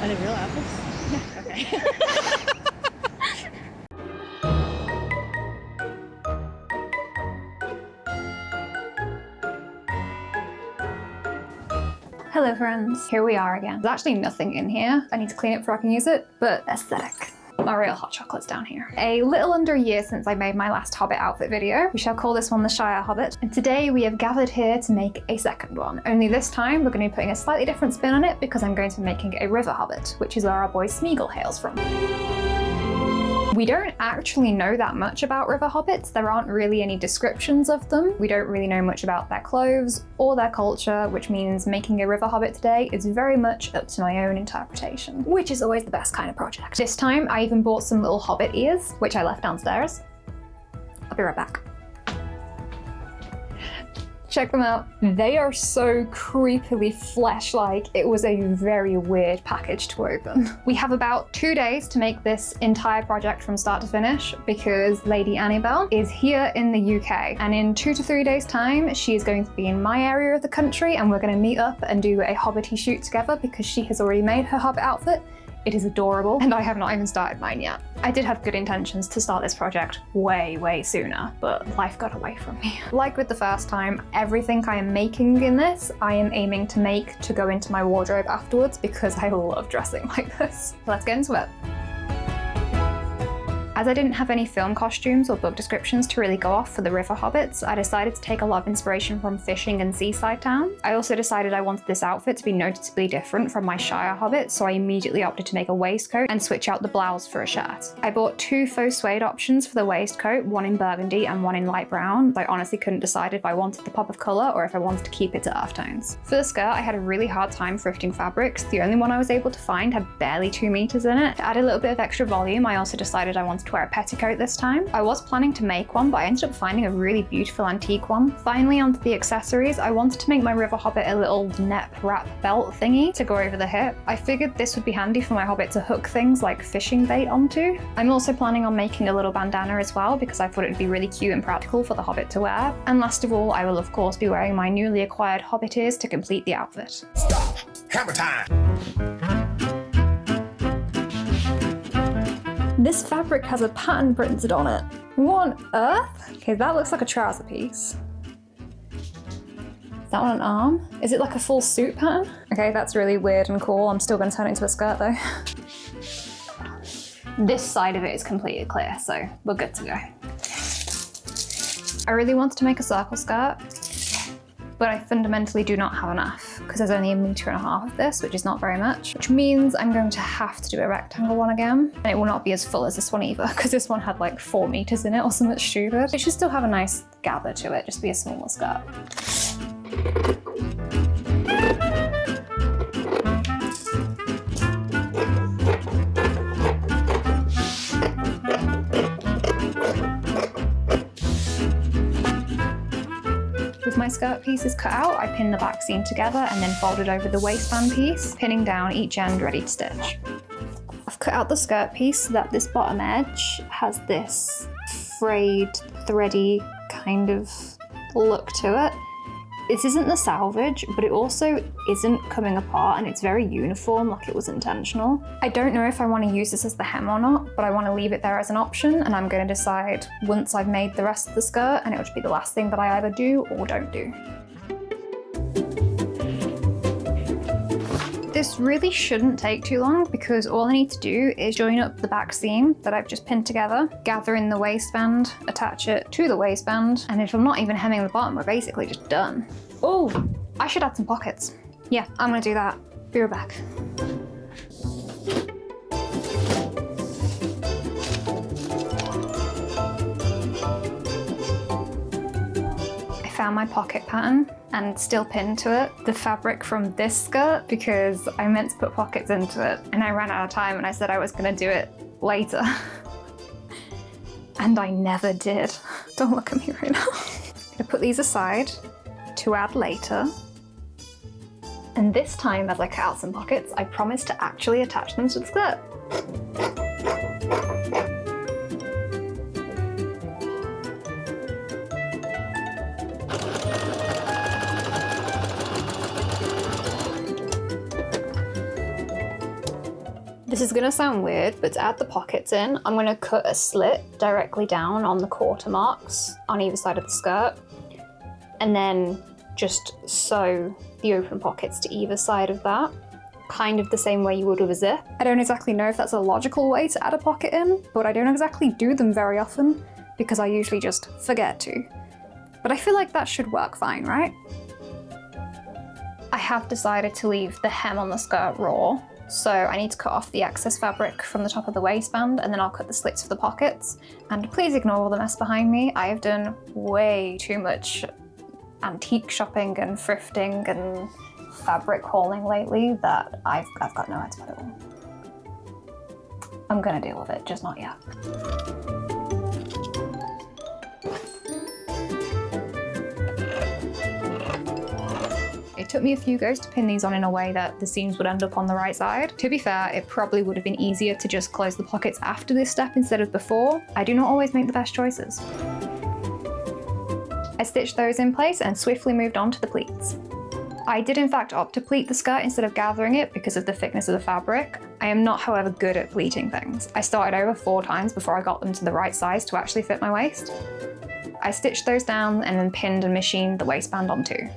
Are they real apples? Yeah. Okay. Hello friends, here we are again. There's actually nothing in here. I need to clean it before I can use it, but aesthetic. My real hot chocolate's down here. A little under a year since I made my last Hobbit outfit video. We shall call this one the Shire Hobbit. And today we have gathered here to make a second one. Only this time we're going to be putting a slightly different spin on it because I'm going to be making a river hobbit, which is where our boy Smeagol hails from. We don't actually know that much about river hobbits. There aren't really any descriptions of them. We don't really know much about their clothes or their culture, which means making a river hobbit today is very much up to my own interpretation, which is always the best kind of project. This time I even bought some little hobbit ears, which I left downstairs. I'll be right back. Check them out. They are so creepily flesh-like. It was a very weird package to open. We have about 2 days to make this entire project from start to finish because LadyAnniebelle is here in the UK. And in 2 to 3 days time, she is going to be in my area of the country and we're gonna meet up and do a Hobbity shoot together because she has already made her Hobbit outfit. It is adorable, and I have not even started mine yet. I did have good intentions to start this project way sooner, but life got away from me. Like with the first time, everything I am making in this, I am aiming to make to go into my wardrobe afterwards because I love dressing like this. Let's get into it. As I didn't have any film costumes or book descriptions to really go off for the river hobbits, I decided to take a lot of inspiration from fishing and seaside towns. I also decided I wanted this outfit to be noticeably different from my Shire hobbit, so I immediately opted to make a waistcoat and switch out the blouse for a shirt. I bought 2 faux suede options for the waistcoat, one in burgundy and one in light brown. I honestly couldn't decide if I wanted the pop of colour or if I wanted to keep it to earth tones. For the skirt, I had a really hard time thrifting fabrics. The only one I was able to find had barely 2 meters in it. To add a little bit of extra volume, I also decided I wanted to wear a petticoat this time. I was planning to make one, but I ended up finding a really beautiful antique one. Finally, onto the accessories, I wanted to make my river hobbit a little net wrap belt thingy to go over the hip. I figured this would be handy for my hobbit to hook things like fishing bait onto. I'm also planning on making a little bandana as well because I thought it would be really cute and practical for the hobbit to wear. And last of all, I will of course be wearing my newly acquired hobbit ears to complete the outfit. Stop! Hammer time! This fabric has a pattern printed on it. What on earth? Okay, that looks like a trouser piece. Is that one an arm? Is it like a full suit pattern? Okay, that's really weird and cool. I'm still gonna turn it into a skirt though. This side of it is completely clear, so we're good to go. I really wanted to make a circle skirt, but I fundamentally do not have enough because there's only 1.5 meters of this, which is not very much, which means I'm going to have to do a rectangle one again. And it will not be as full as this one either because this one had like 4 meters in it or something stupid. It should still have a nice gather to it, just be a smaller skirt. With my skirt pieces cut out, I pinned the back seam together and then folded over the waistband piece, pinning down each end ready to stitch. I've cut out the skirt piece so that this bottom edge has this frayed, thready kind of look to it. This isn't the salvage, but it also isn't coming apart and it's very uniform, like it was intentional. I don't know if I want to use this as the hem or not, but I want to leave it there as an option and I'm going to decide once I've made the rest of the skirt, and it would be the last thing that I either do or don't do. This really shouldn't take too long because all I need to do is join up the back seam that I've just pinned together, gather in the waistband, attach it to the waistband, and if I'm not even hemming the bottom, we're basically just done. Oh, I should add some pockets. Yeah, I'm gonna do that. Be right back. Found my pocket pattern and still pinned to it the fabric from this skirt because I meant to put pockets into it and I ran out of time and I said I was gonna do it later. And I never did. Don't look at me right now. I'm gonna put these aside to add later. And this time, as I cut out some pockets, I promised to actually attach them to the skirt. This is gonna sound weird, but to add the pockets in, I'm gonna cut a slit directly down on the quarter marks on either side of the skirt, and then just sew the open pockets to either side of that, kind of the same way you would with a zip. I don't exactly know if that's a logical way to add a pocket in, but I don't exactly do them very often because I usually just forget to. But I feel like that should work fine, right? I have decided to leave the hem on the skirt raw, so I need to cut off the excess fabric from the top of the waistband, and then I'll cut the slits for the pockets. And please ignore all the mess behind me. I have done way too much antique shopping and thrifting and fabric hauling lately that I've got nowhere to put it all. I'm gonna deal with it, just not yet. It took me a few goes to pin these on in a way that the seams would end up on the right side. To be fair, it probably would have been easier to just close the pockets after this step instead of before. I do not always make the best choices. I stitched those in place and swiftly moved on to the pleats. I did in fact opt to pleat the skirt instead of gathering it because of the thickness of the fabric. I am not, however, good at pleating things. I started over 4 times before I got them to the right size to actually fit my waist. I stitched those down and then pinned and machined the waistband on too.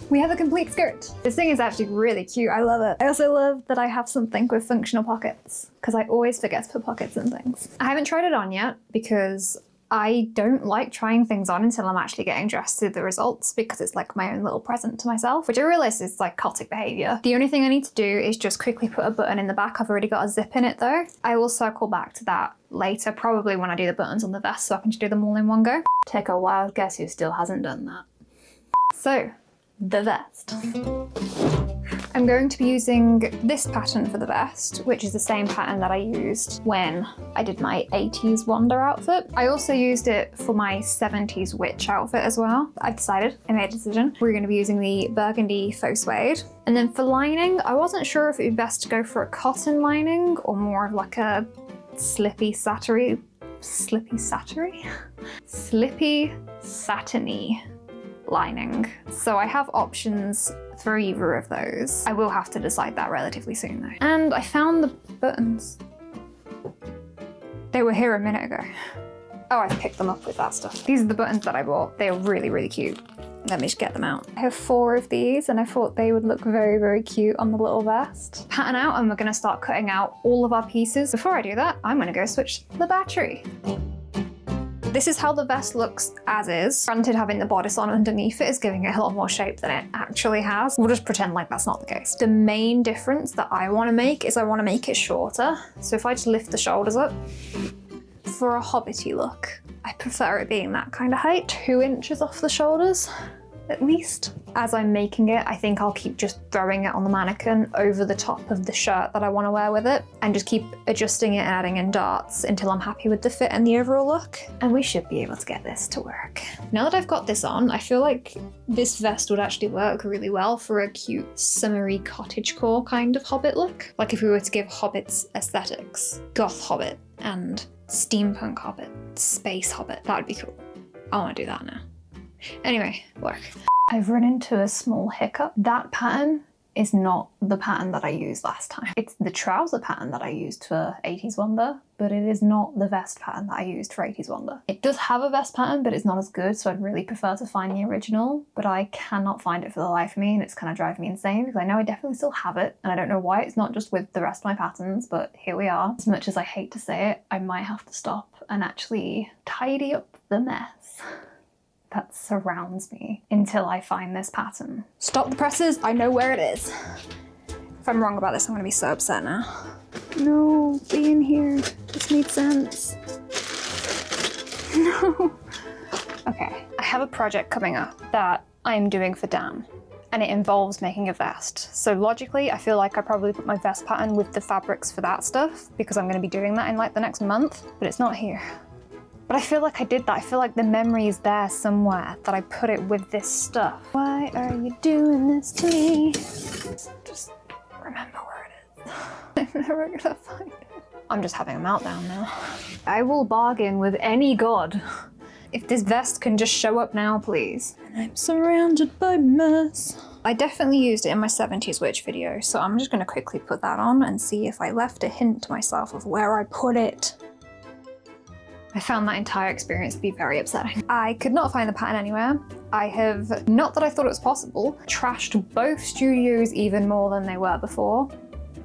We have a complete skirt. This thing is actually really cute. I love it. I also love that I have something with functional pockets because I always forget to put pockets in things. I haven't tried it on yet because I don't like trying things on until I'm actually getting dressed to the results because it's like my own little present to myself, which I realize is psychotic behavior. The only thing I need to do is just quickly put a button in the back. I've already got a zip in it though. I will circle back to that later, probably when I do the buttons on the vest so I can just do them all in one go. Take a wild guess who still hasn't done that. So, the vest. I'm going to be using this pattern for the vest, which is the same pattern that I used when I did my 80s Wonder outfit. I also used it for my 70s witch outfit as well. I made a decision. We're going to be using the burgundy faux suede. And then for lining, I wasn't sure if it would be best to go for a cotton lining or more of like a slippy satiny lining. So I have options for either of those. I will have to decide that relatively soon though. And I found the buttons. They were here a minute ago. Oh, I picked them up with that stuff. These are the buttons that I bought. They are really, really cute. Let me just get them out. I have 4 of these and I thought they would look very, very cute on the little vest. Pattern out and we're gonna start cutting out all of our pieces. Before I do that, I'm gonna go switch the battery. This is how the vest looks as is. Granted, having the bodice on underneath it is giving it a lot more shape than it actually has. We'll just pretend like that's not the case. The main difference that I want to make is I want to make it shorter. So if I just lift the shoulders up, for a hobbity look, I prefer it being that kind of height, 2 inches off the shoulders. At least. As I'm making it, I think I'll keep just throwing it on the mannequin over the top of the shirt that I want to wear with it and just keep adjusting it and adding in darts until I'm happy with the fit and the overall look. And we should be able to get this to work. Now that I've got this on, I feel like this vest would actually work really well for a cute summery cottagecore kind of Hobbit look. Like if we were to give Hobbits aesthetics, goth Hobbit and steampunk Hobbit, space Hobbit, that would be cool. I want to do that now. Anyway, work. I've run into a small hiccup. That pattern is not the pattern that I used last time. It's the trouser pattern that I used for 80s Wonder, but it is not the vest pattern that I used for 80s Wonder. It does have a vest pattern, but it's not as good, so I'd really prefer to find the original, but I cannot find it for the life of me, and it's kind of driving me insane because I know I definitely still have it, and I don't know why it's not just with the rest of my patterns, but here we are. As much as I hate to say it, I might have to stop and actually tidy up the mess that surrounds me until I find this pattern. Stop the presses, I know where it is. If I'm wrong about this, I'm gonna be so upset now. No, be in here. This makes sense. No. Okay, I have a project coming up that I'm doing for Dan, and it involves making a vest. So logically, I feel like I probably put my vest pattern with the fabrics for that stuff because I'm gonna be doing that in like the next month, but it's not here. But I feel like I did that. I feel like the memory is there somewhere that I put it with this stuff. Why are you doing this to me? Just remember where it is. I'm never gonna find it. I'm just having a meltdown now. I will bargain with any god. If this vest can just show up now, please. And I'm surrounded by mess. I definitely used it in my 70s witch video, so I'm just gonna quickly put that on and see if I left a hint to myself of where I put it. I found that entire experience to be very upsetting. I could not find the pattern anywhere. I have, not that I thought it was possible, trashed both studios even more than they were before,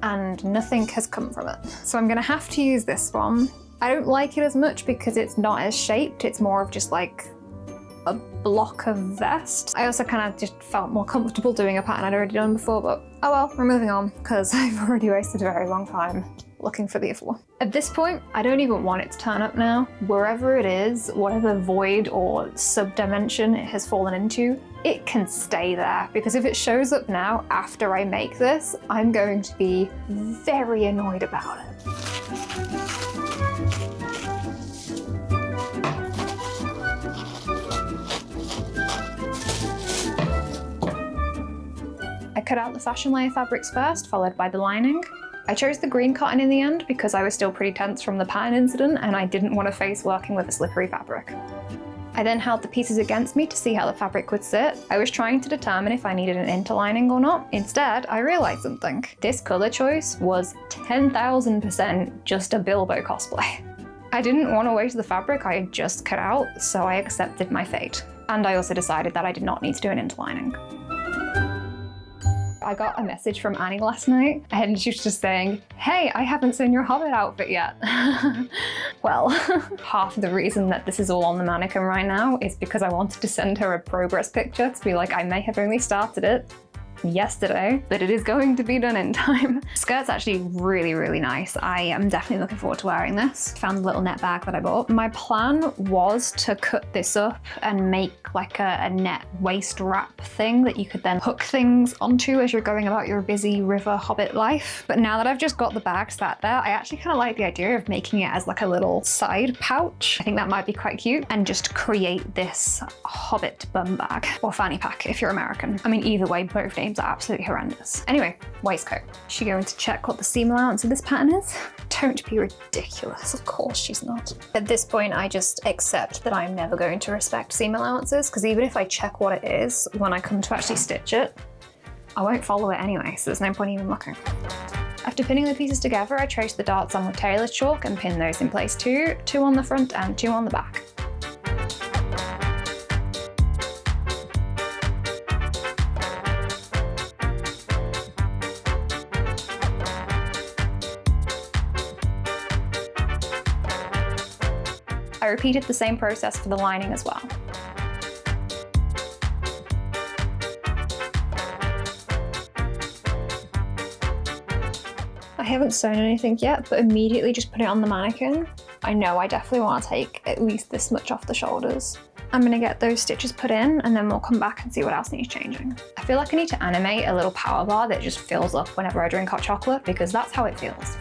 and nothing has come from it. So I'm gonna have to use this one. I don't like it as much because it's not as shaped, it's more of just like a block of vest. I also kind of just felt more comfortable doing a pattern I'd already done before, but oh well, we're moving on because I've already wasted a very long time looking for the other one. At this point, I don't even want it to turn up now. Wherever it is, whatever void or subdimension it has fallen into, it can stay there, because if it shows up now after I make this, I'm going to be very annoyed about it. I cut out the fashion layer fabrics first, followed by the lining. I chose the green cotton in the end because I was still pretty tense from the pattern incident and I didn't want to face working with a slippery fabric. I then held the pieces against me to see how the fabric would sit. I was trying to determine if I needed an interlining or not. Instead, I realized something. This color choice was 10,000% just a Bilbo cosplay. I didn't want to waste the fabric I had just cut out, so I accepted my fate. And I also decided that I did not need to do an interlining. I got a message from Annie last night and she was just saying, hey, I haven't seen your Hobbit outfit yet. Well, half of the reason that this is all on the mannequin right now is because I wanted to send her a progress picture to be like, I may have only started it yesterday, but it is going to be done in time. Skirt's actually really, really nice. I am definitely looking forward to wearing this. Found the little net bag that I bought. My plan was to cut this up and make like a net waist wrap thing that you could then hook things onto as you're going about your busy river hobbit life. But now that I've just got the bag sat there, I actually kind of like the idea of making it as like a little side pouch. I think that might be quite cute, and just create this hobbit bum bag or fanny pack if you're American. I mean, either way, both names are absolutely horrendous. Anyway, waistcoat. Is she going to check what the seam allowance of this pattern is? Don't be ridiculous. Of course she's not. At this point, I just accept that I'm never going to respect seam allowances, because even if I check what it is, when I come to actually stitch it, I won't follow it anyway, so there's no point even looking. After pinning the pieces together, I traced the darts on with tailor's chalk and pinned those in place too, 2 on the front and 2 on the back. I repeated the same process for the lining as well. I haven't sewn anything yet, but immediately just put it on the mannequin. I know I definitely want to take at least this much off the shoulders. I'm gonna get those stitches put in and then we'll come back and see what else needs changing. I feel like I need to animate a little power bar that just fills up whenever I drink hot chocolate, because that's how it feels.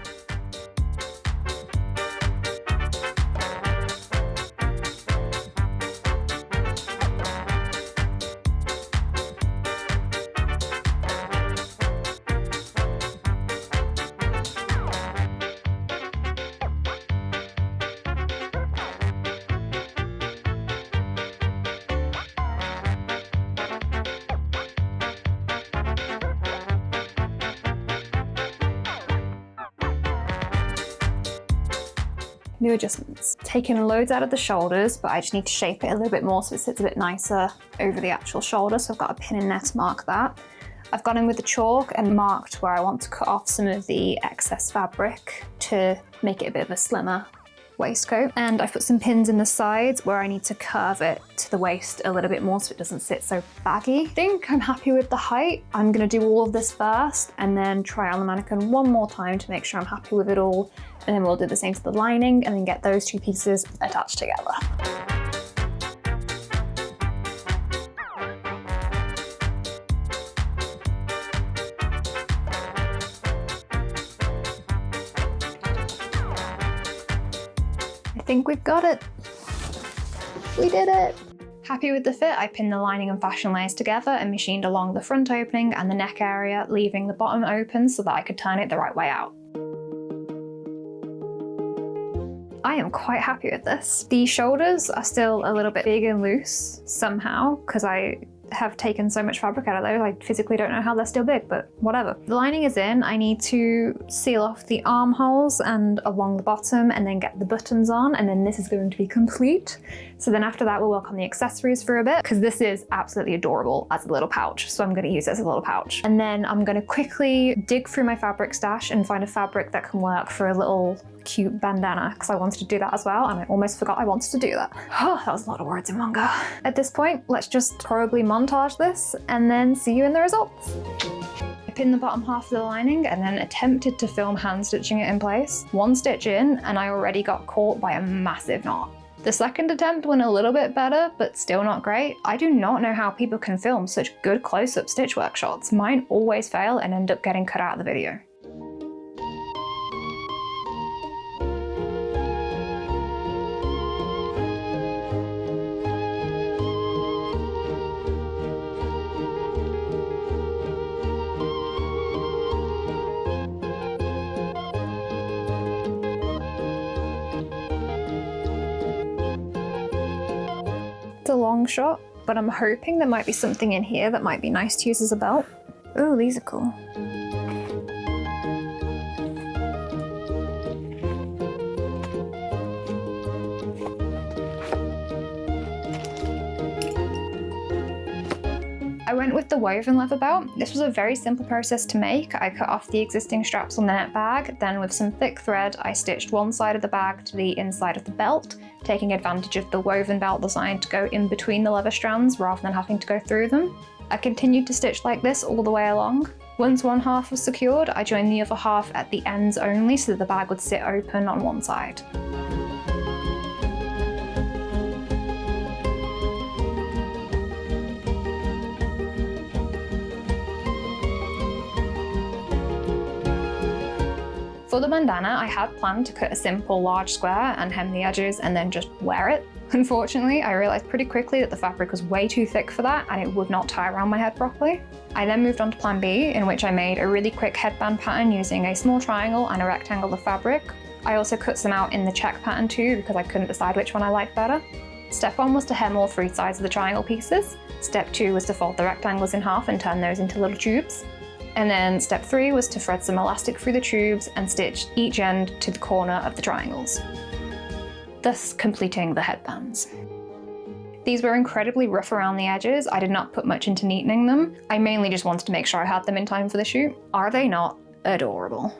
New adjustments. Taking loads out of the shoulders, but I just need to shape it a little bit more so it sits a bit nicer over the actual shoulder. So I've got a pin and net to mark that. I've gone in with the chalk and marked where I want to cut off some of the excess fabric to make it a bit of a slimmer waistcoat. And I've put some pins in the sides where I need to curve it to the waist a little bit more so it doesn't sit so baggy. I think I'm happy with the height. I'm gonna do all of this first and then try on the mannequin one more time to make sure I'm happy with it all. And then we'll do the same to the lining and then get those 2 pieces attached together. I think we've got it. We did it! Happy with the fit, I pinned the lining and fashion layers together and machined along the front opening and the neck area, leaving the bottom open so that I could turn it the right way out. I am quite happy with this. The shoulders are still a little bit big and loose somehow, because I have taken so much fabric out of those. I physically don't know how they're still big, but whatever. The lining is in. I need to seal off the armholes and along the bottom and then get the buttons on, and then this is going to be complete. So then after that, we'll work on the accessories for a bit, because this is absolutely adorable as a little pouch. So I'm going to use it as a little pouch. And then I'm going to quickly dig through my fabric stash and find a fabric that can work for a little cute bandana, because I wanted to do that as well, and I almost forgot I wanted to do that. Oh, that was a lot of words in one go. At this point, let's just probably montage this and then see you in the results. I pinned the bottom half of the lining and then attempted to film hand stitching it in place. One stitch in and I already got caught by a massive knot. The second attempt went a little bit better, but still not great. I do not know how people can film such good close-up stitch work shots. Mine always fail and end up getting cut out of the video. It's a long shot, but I'm hoping there might be something in here that might be nice to use as a belt. Ooh, these are cool. I went with the woven leather belt. This was a very simple process to make. I cut off the existing straps on the net bag, then with some thick thread, I stitched one side of the bag to the inside of the belt, taking advantage of the woven belt design to go in between the leather strands rather than having to go through them. I continued to stitch like this all the way along. Once one half was secured, I joined the other half at the ends only so that the bag would sit open on one side. For the bandana, I had planned to cut a simple large square and hem the edges and then just wear it. Unfortunately, I realized pretty quickly that the fabric was way too thick for that and it would not tie around my head properly. I then moved on to plan B, in which I made a really quick headband pattern using a small triangle and a rectangle of fabric. I also cut some out in the check pattern too because I couldn't decide which one I liked better. Step 1 was to hem all 3 sides of the triangle pieces. Step 2 was to fold the rectangles in half and turn those into little tubes. And then step 3 was to thread some elastic through the tubes and stitch each end to the corner of the triangles, thus completing the headbands. These were incredibly rough around the edges. I did not put much into neatening them. I mainly just wanted to make sure I had them in time for the shoot. Are they not adorable?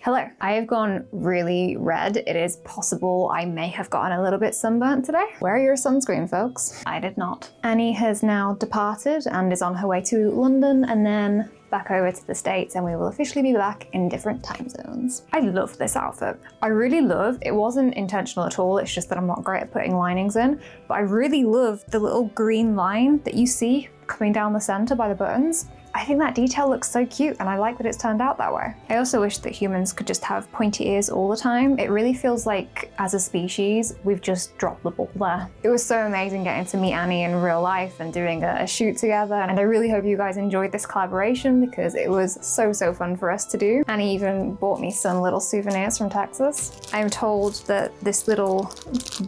Hello. I have gone really red. It is possible I may have gotten a little bit sunburnt today. Wear your sunscreen, folks. I did not. Annie has now departed and is on her way to London and then back over to the States, and we will officially be back in different time zones. I love this outfit. I really love, it wasn't intentional at all, it's just that I'm not great at putting linings in, but I really love the little green line that you see coming down the center by the buttons. I think that detail looks so cute and I like that it's turned out that way. I also wish that humans could just have pointy ears all the time. It really feels like, as a species, we've just dropped the ball there. It was so amazing getting to meet Annie in real life and doing a shoot together, and I really hope you guys enjoyed this collaboration because it was so fun for us to do. Annie even bought me some little souvenirs from Texas. I'm told that this little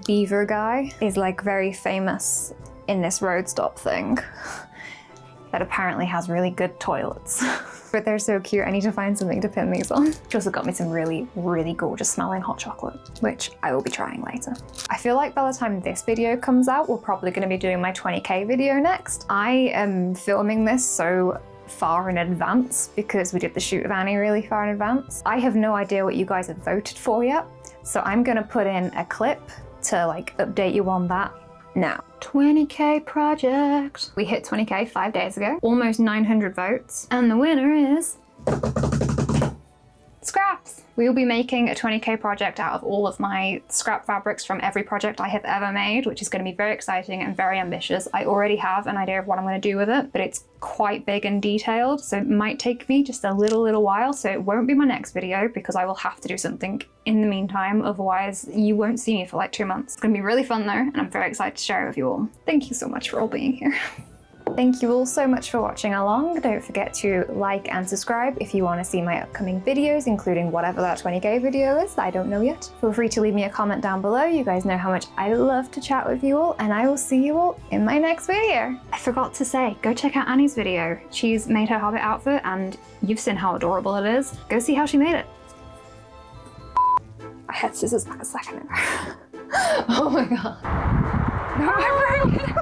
beaver guy is like very famous in this road stop thing. That apparently has really good toilets. But they're so cute, I need to find something to pin these on. She also got me some really gorgeous smelling hot chocolate, which I will be trying later. I feel like by the time this video comes out, we're probably gonna be doing my 20K video next. I am filming this so far in advance because we did the shoot of Annie really far in advance. I have no idea what you guys have voted for yet, so I'm gonna put in a clip to like update you on that now. 20K project. We hit 20K 5 days ago, almost 900 votes, and the winner is scraps. We will be making a 20K project out of all of my scrap fabrics from every project I have ever made, which is going to be very exciting and very ambitious. I already have an idea of what I'm going to do with it, but it's quite big and detailed, so it might take me just a little while, so it won't be my next video because I will have to do something in the meantime, otherwise you won't see me for like 2 months. It's going to be really fun though, and I'm very excited to share it with you all. Thank you so much for all being here. Thank you all so much for watching along. Don't forget to like and subscribe if you want to see my upcoming videos, including whatever that 20K video is. I don't know yet. Feel free to leave me a comment down below. You guys know how much I love to chat with you all, and I will see you all in my next video. I forgot to say, go check out Annie's video. She's made her Hobbit outfit and you've seen how adorable it is. Go see how she made it. I had scissors back a second ago. Oh my god. No, I broke it.